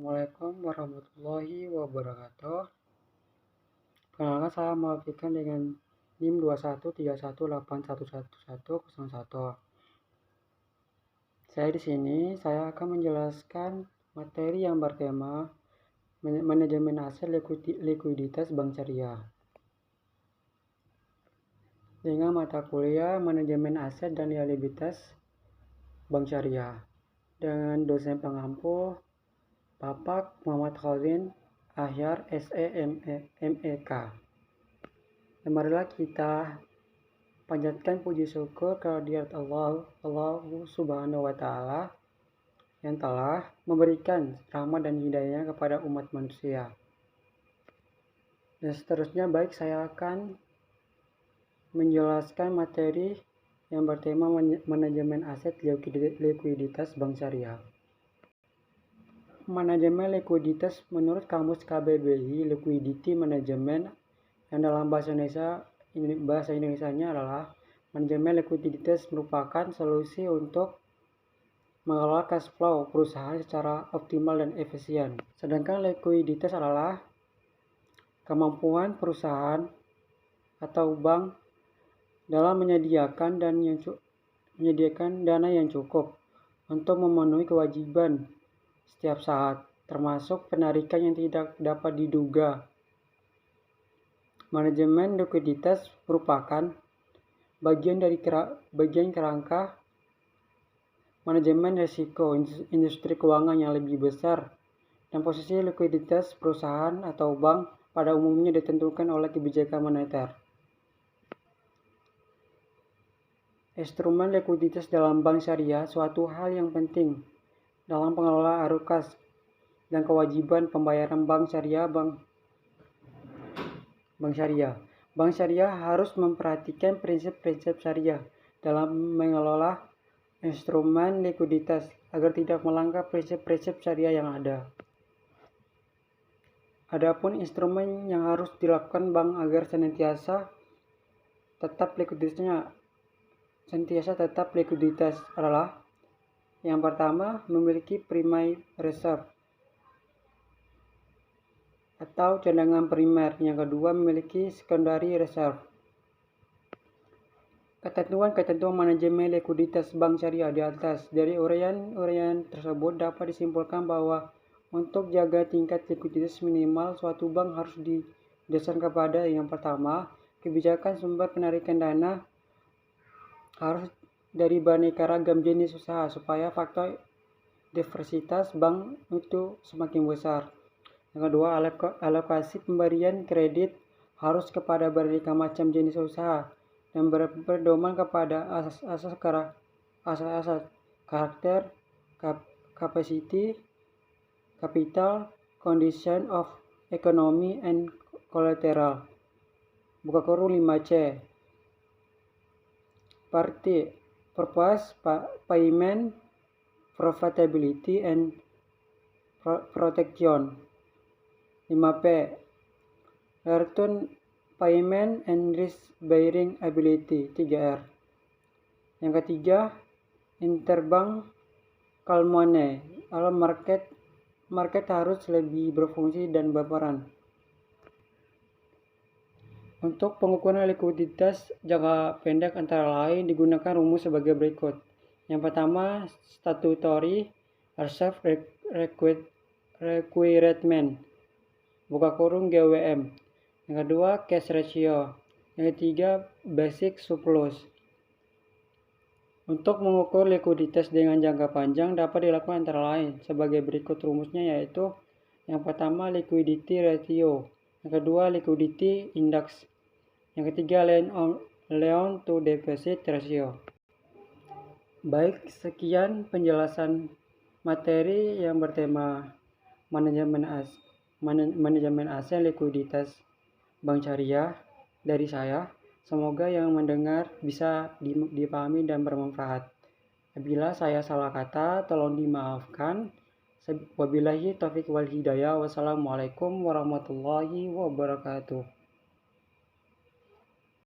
Assalamualaikum warahmatullahi wabarakatuh. Perkenalkan, saya Malfikan dengan NIM 2131811101. Saya akan menjelaskan materi yang bertema manajemen aset likuiditas bank syariah dengan mata kuliah manajemen aset dan liabilitas bank syariah dengan dosen pengampu Bapak Muhammad Khalid Ahyar SEMEK. Marilah kita panjatkan puji syukur kehadirat Allah Subhanahu wa Ta'ala yang telah memberikan rahmat dan hidayahnya kepada umat manusia. Dan seterusnya, saya akan menjelaskan materi yang bertema manajemen aset likuiditas bank syariah. Manajemen likuiditas menurut Kamus KBBI, liquidity management, yang dalam bahasa Indonesia-nya adalah manajemen likuiditas merupakan solusi untuk mengelola cash flow perusahaan secara optimal dan efisien. Sedangkan likuiditas adalah kemampuan perusahaan atau bank dalam menyediakan dana yang cukup untuk memenuhi kewajiban setiap saat, termasuk penarikan yang tidak dapat diduga. Manajemen likuiditas merupakan bagian kerangka manajemen risiko industri keuangan yang lebih besar, dan posisi likuiditas perusahaan atau bank pada umumnya ditentukan oleh kebijakan moneter. Instrumen likuiditas dalam bank syariah suatu hal yang penting dalam pengelolaan arus kas dan kewajiban pembayaran bank syariah. Bank syariah harus memperhatikan prinsip-prinsip syariah dalam mengelola instrumen likuiditas agar tidak melanggar prinsip-prinsip syariah yang ada. Adapun instrumen yang harus dilakukan bank agar senantiasa tetap likuiditas adalah: yang pertama, memiliki primary reserve atau cadangan primer. Yang kedua, memiliki secondary reserve. Ketentuan manajemen likuiditas bank syariah di atas. Dari uraian tersebut dapat disimpulkan bahwa untuk jaga tingkat likuiditas minimal, suatu bank harus didasarkan kepada: yang pertama, kebijakan sumber penarikan dana harus dari beraneka ragam jenis usaha supaya faktor diversitas bank itu semakin besar. Yang kedua, alokasi pemberian kredit harus kepada beraneka macam jenis usaha dan berpedoman kepada asas karakter, capacity, capital, condition of economy, and collateral. Buka kurung 5C. Purpose, payment, profitability, and protection. 5P. Return, payment, and risk bearing ability. 3R. Yang ketiga, interbank call money. Market harus lebih berfungsi dan berperan. Untuk pengukuran likuiditas jangka pendek antara lain digunakan rumus sebagai berikut. Yang pertama, statutory reserve requirement, buka kurung GWM. Yang kedua, cash ratio. Yang ketiga, basic surplus. Untuk mengukur likuiditas dengan jangka panjang dapat dilakukan antara lain sebagai berikut rumusnya, yaitu: yang pertama, liquidity ratio. Yang kedua, liquidity index. Yang ketiga, loan to deposit ratio. Baik, sekian penjelasan materi yang bertema manajemen aset likuiditas bank syariah dari saya. Semoga yang mendengar bisa dipahami dan bermanfaat. Apabila saya salah kata, tolong dimaafkan. Wabillahi taufiq wal hidayah. Wassalamualaikum warahmatullahi wabarakatuh.